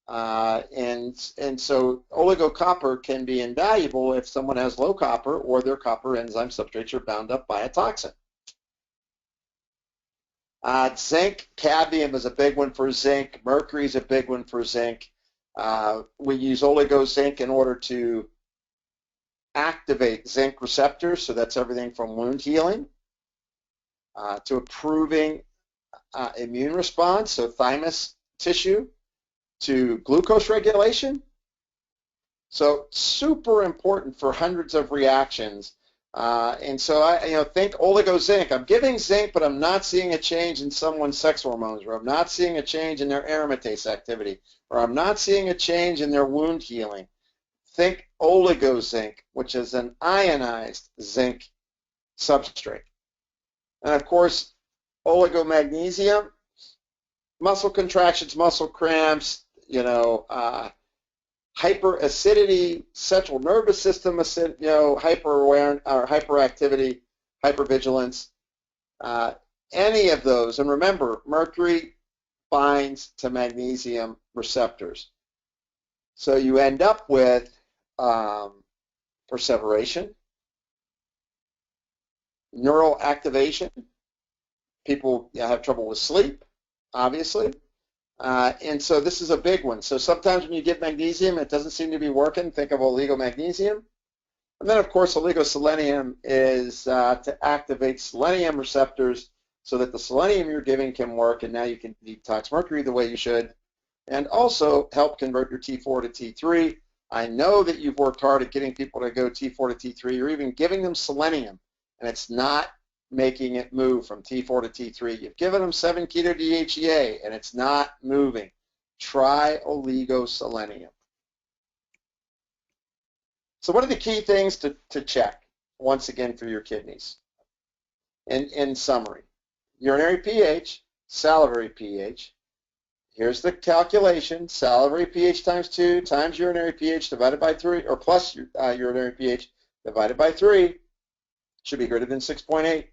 And so Oligo Copper can be invaluable if someone has low copper or their copper enzyme substrates are bound up by a toxin. Zinc, cadmium is a big one for zinc. Mercury is a big one for zinc. We use oligo zinc in order to activate zinc receptors, so that's everything from wound healing to improving immune response, so thymus tissue, to glucose regulation. So super important for hundreds of reactions. And so I think oligo zinc. I'm giving zinc, but I'm not seeing a change in someone's sex hormones, or I'm not seeing a change in their aromatase activity, or I'm not seeing a change in their wound healing. Think oligo zinc, which is an ionized zinc substrate. And of course, oligo magnesium, muscle contractions, muscle cramps, hyperacidity, central nervous system, hyper-aware or hyperactivity, hypervigilance, any of those. And remember, mercury binds to magnesium receptors. So you end up with perseveration, neural activation. People have trouble with sleep, obviously. And so this is a big one. So sometimes when you get magnesium, it doesn't seem to be working. Think of Oligo Magnesium. And then, of course, Oligo Selenium is to activate selenium receptors so that the selenium you're giving can work, and now you can detox mercury the way you should, and also help convert your T4 to T3. I know that you've worked hard at getting people to go T4 to T3. You're even giving them selenium, and it's not making it move from T4 to T3. You've given them 7-keto-DHEA and it's not moving. Try oligoselenium. So what are the key things to check, once again, for your kidneys? In summary, urinary pH, salivary pH. Here's the calculation: salivary pH times 2 times urinary pH divided by 3, or plus urinary pH divided by 3, should be greater than 6.8.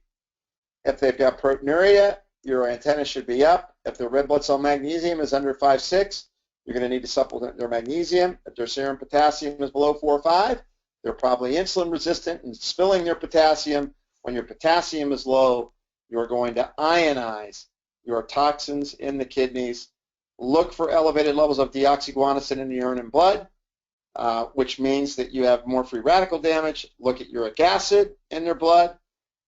If they've got proteinuria, your antenna should be up. If their red blood cell magnesium is under 5.6, you're going to need to supplement their magnesium. If their serum potassium is below 4 or 5, they're probably insulin resistant and spilling their potassium. When your potassium is low, you're going to ionize your toxins in the kidneys. Look for elevated levels of deoxyguanosine in the urine and blood, which means that you have more free radical damage. Look at uric acid in their blood.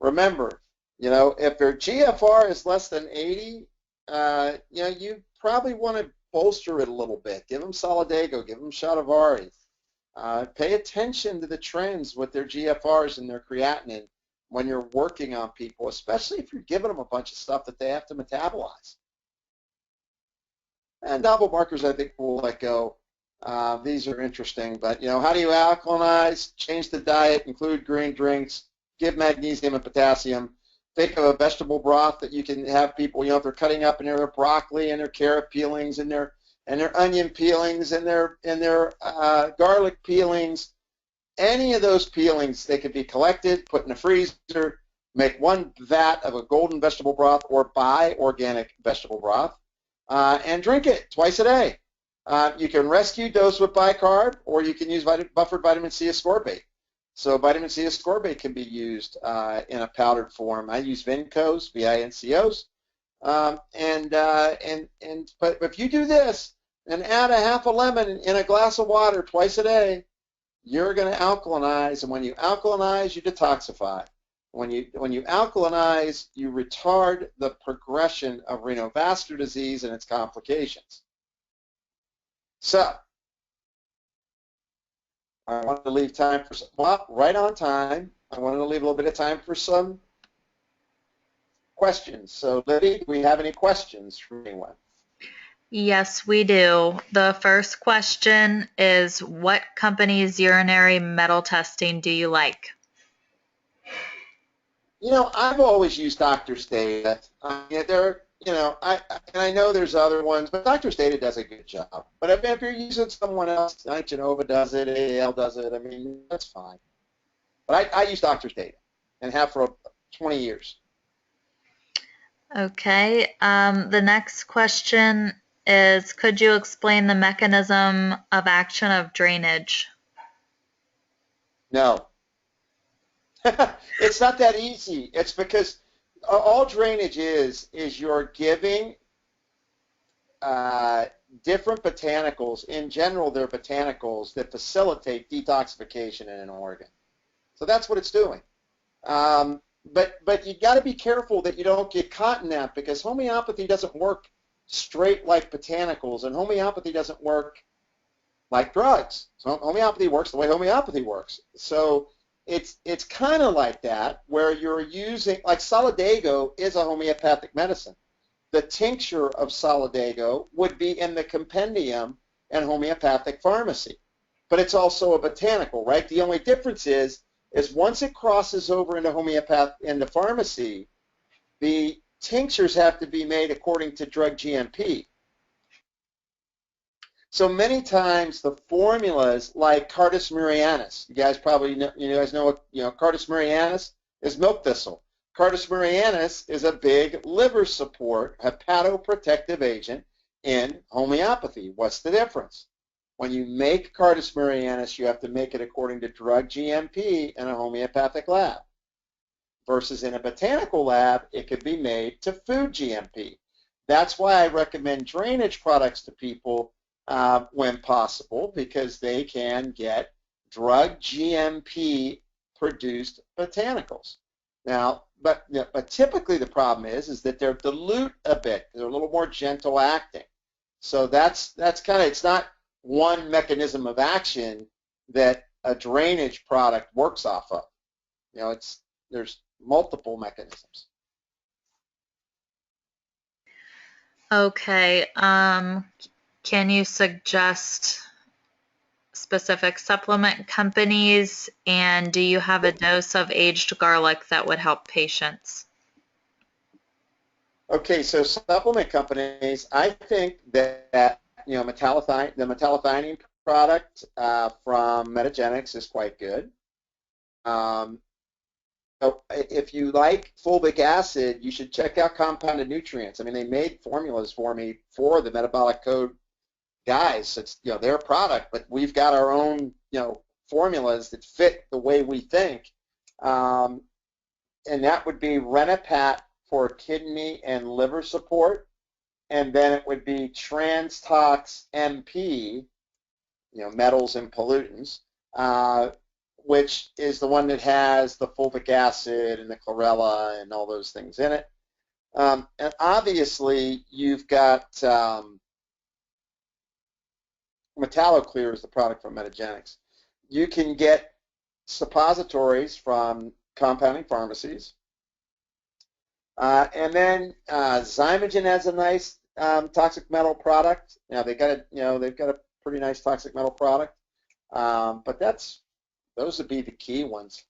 Remember, if their GFR is less than 80, you probably want to bolster it a little bit. Give them Solidago, give them Shatavari. Pay attention to the trends with their GFRs and their creatinine when you're working on people, especially if you're giving them a bunch of stuff that they have to metabolize. And novel markers, I think we'll let go. These are interesting, but how do you alkalinize? Change the diet, include green drinks, give magnesium and potassium. Think of a vegetable broth that you can have people, if they're cutting up in their broccoli and their carrot peelings and their onion peelings and their garlic peelings. Any of those peelings, they could be collected, put in the freezer, make one vat of a golden vegetable broth or buy organic vegetable broth, and drink it twice a day. You can rescue dose with bicarb, or you can use buffered vitamin C ascorbate. So vitamin C ascorbate can be used in a powdered form. I use Vincos, V-I-N-C-Os, but if you do this and add a half a lemon in a glass of water twice a day, you're going to alkalinize, and when you alkalinize, you detoxify. When you alkalinize, you retard the progression of renovascular disease and its complications. So, I wanted to leave time for some, right on time. I wanted to leave a little bit of time for some questions. So, Liddy, do we have any questions from anyone? Yes, we do. The first question is, what company's urinary metal testing do you like? I've always used Doctor's Data. I know there's other ones, but Doctor's Data does a good job. But if you're using someone else, Genova does it, AAL does it, that's fine. But I use Doctor's Data and have for 20 years. Okay. The next question is, could you explain the mechanism of action of drainage? No. It's not that easy. It's because all drainage is you're giving different botanicals. In general, they're botanicals that facilitate detoxification in an organ. So that's what it's doing. But you got to be careful that you don't get caught in that, because homeopathy doesn't work straight like botanicals, and homeopathy doesn't work like drugs. So homeopathy works the way homeopathy works. So it's kind of like that, where you're using, like Solidago is a homeopathic medicine. The tincture of Solidago would be in the compendium and homeopathic pharmacy, but it's also a botanical, right? The only difference is once it crosses over into pharmacy, the tinctures have to be made according to drug GMP. So many times the formulas, like Cardus murrianus, you guys probably know, Cardus murrianus is milk thistle. Cardus murrianus is a big liver support hepatoprotective agent in homeopathy. What's the difference? When you make Cardus murrianus, you have to make it according to drug GMP in a homeopathic lab. Versus in a botanical lab, it could be made to food GMP. That's why I recommend drainage products to people when possible, because they can get drug GMP produced botanicals. Now, but typically the problem is that they're dilute a bit. They're a little more gentle acting. So that's kind of, it's not one mechanism of action that a drainage product works off of. There's multiple mechanisms. Okay. Can you suggest specific supplement companies, and do you have a dose of aged garlic that would help patients? Okay, so supplement companies, I think that the metallothionein product from Metagenics is quite good. So if you like fulvic acid, you should check out Compounded Nutrients. I mean, they made formulas for me for the metabolic code guys. It's their product, but we've got our own formulas that fit the way we think, and that would be Renopat for kidney and liver support, and then it would be TransTox MP, metals and pollutants, which is the one that has the fulvic acid and the chlorella and all those things in it. And obviously, you've got MetalloClear is the product from Metagenics. You can get suppositories from compounding pharmacies. And then Zymogen has a nice toxic metal product. They've got a pretty nice toxic metal product. But those would be the key ones.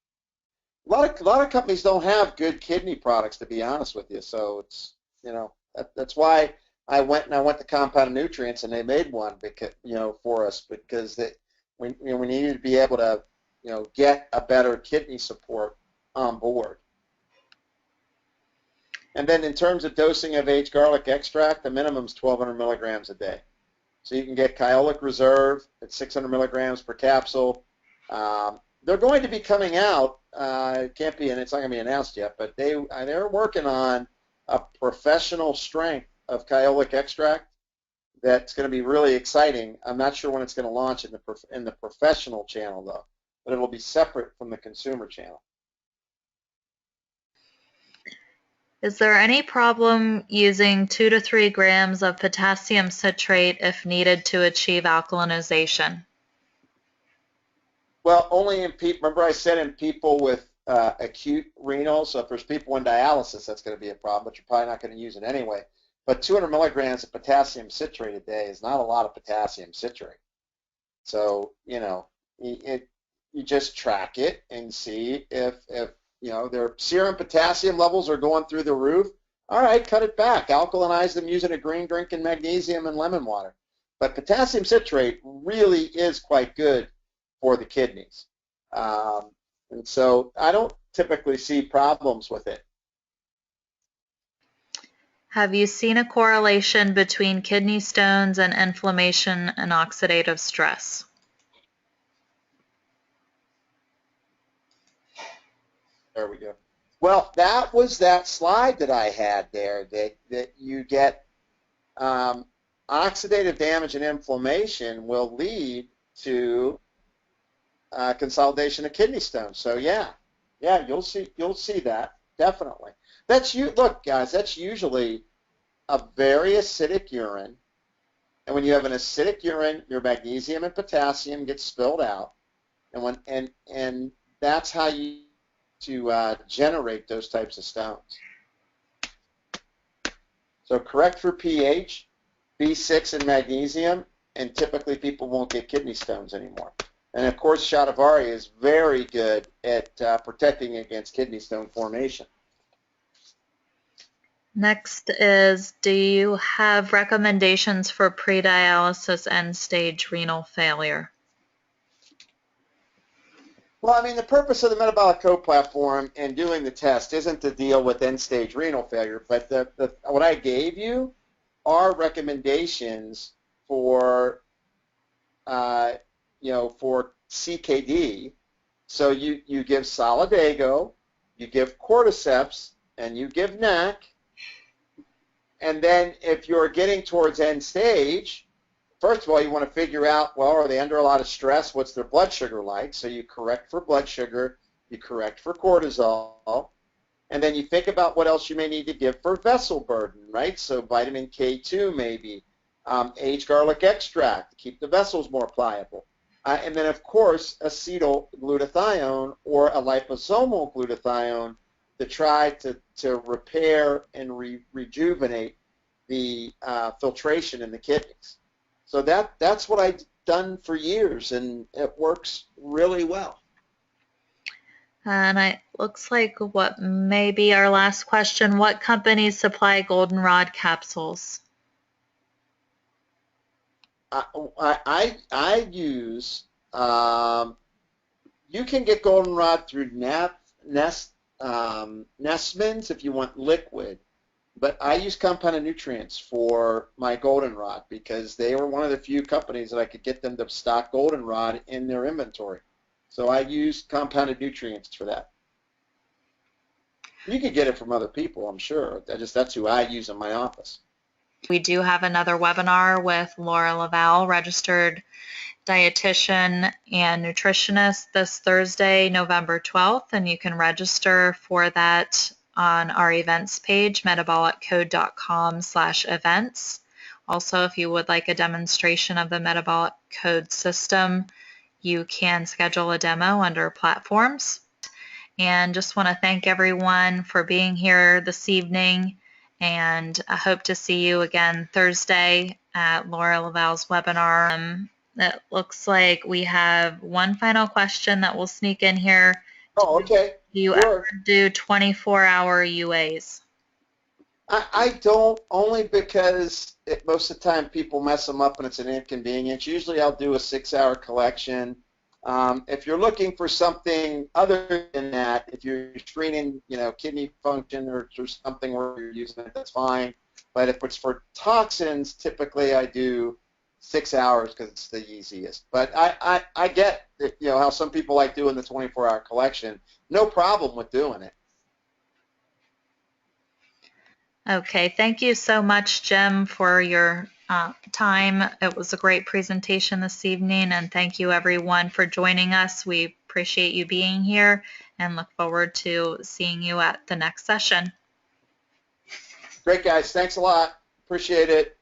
A lot of companies don't have good kidney products, to be honest with you. So it's that's why I went to Compounded Nutrients, and they made one because for us, because we needed to be able to get a better kidney support on board. And then in terms of dosing of aged garlic extract, the minimum is 1,200 milligrams a day. So you can get Kyolic Reserve at 600 milligrams per capsule. They're going to be coming out. It can't be, and it's not going to be announced yet, but they're working on a professional strength of Kyolic extract that's going to be really exciting. I'm not sure when it's going to launch in the professional channel though, but it'll be separate from the consumer channel. Is there any problem using 2 to 3 grams of potassium citrate if needed to achieve alkalinization? Well, only in people. Remember I said in people with acute renal, so if there's people in dialysis, that's going to be a problem, but you're probably not going to use it anyway. But 200 milligrams of potassium citrate a day is not a lot of potassium citrate. So, you just track it and see if their serum potassium levels are going through the roof. All right, cut it back. Alkalinize them using a green drink and magnesium and lemon water. But potassium citrate really is quite good for the kidneys. And so I don't typically see problems with it. Have you seen a correlation between kidney stones and inflammation and oxidative stress? There we go. Well, that was that slide that I had there, that you get oxidative damage and inflammation will lead to consolidation of kidney stones. So yeah, you'll see that definitely. Look, guys, that's usually a very acidic urine, and when you have an acidic urine, your magnesium and potassium get spilled out, and that's how you generate those types of stones. So correct for pH, B6 and magnesium, and typically people won't get kidney stones anymore. And of course, Shatavari is very good at protecting against kidney stone formation. Next is, do you have recommendations for pre-dialysis end-stage renal failure? Well, I mean, the purpose of the Metabolic Code platform and doing the test isn't to deal with end-stage renal failure, but what I gave you are recommendations for, for CKD. So you give Solidago, you give Cordyceps, and you give NAC. And then if you're getting towards end stage, first of all, you want to figure out, well, are they under a lot of stress? What's their blood sugar like? So you correct for blood sugar, you correct for cortisol, and then you think about what else you may need to give for vessel burden, right? So vitamin K2 maybe, aged garlic extract to keep the vessels more pliable. And then, of course, acetyl glutathione or a liposomal glutathione to try to repair and rejuvenate the filtration in the kidneys. So that's what I've done for years, and it works really well. And it looks like what may be our last question. What companies supply goldenrod capsules? I use, you can get goldenrod through Nestman's if you want liquid, but I use compounded nutrients for my goldenrod because they were one of the few companies that I could get them to stock goldenrod in their inventory. So I use compounded nutrients for that. You could get it from other people, I'm sure. That's who I use in my office. We do have another webinar with Laura LaValle, registered dietitian and nutritionist, this Thursday, November 12th, and you can register for that on our events page, metaboliccode.com/events. Also, if you would like a demonstration of the Metabolic Code system, you can schedule a demo under platforms. And just want to thank everyone for being here this evening, and I hope to see you again Thursday at Laura LaValle's webinar. It looks like we have one final question that will sneak in here. Oh, okay. Do you ever do 24-hour UAs? I don't, only because most of the time people mess them up and it's an inconvenience. Usually I'll do a 6-hour collection. If you're looking for something other than that, if you're screening, kidney function or something where you're using it, that's fine. But if it's for toxins, typically I do 6 hours because it's the easiest. But I get how some people like doing the 24-hour collection. No problem with doing it. Okay, thank you so much, Jim, for your time. It was a great presentation this evening, and thank you everyone for joining us. We appreciate you being here and look forward to seeing you at the next session. Great, guys. Thanks a lot. Appreciate it.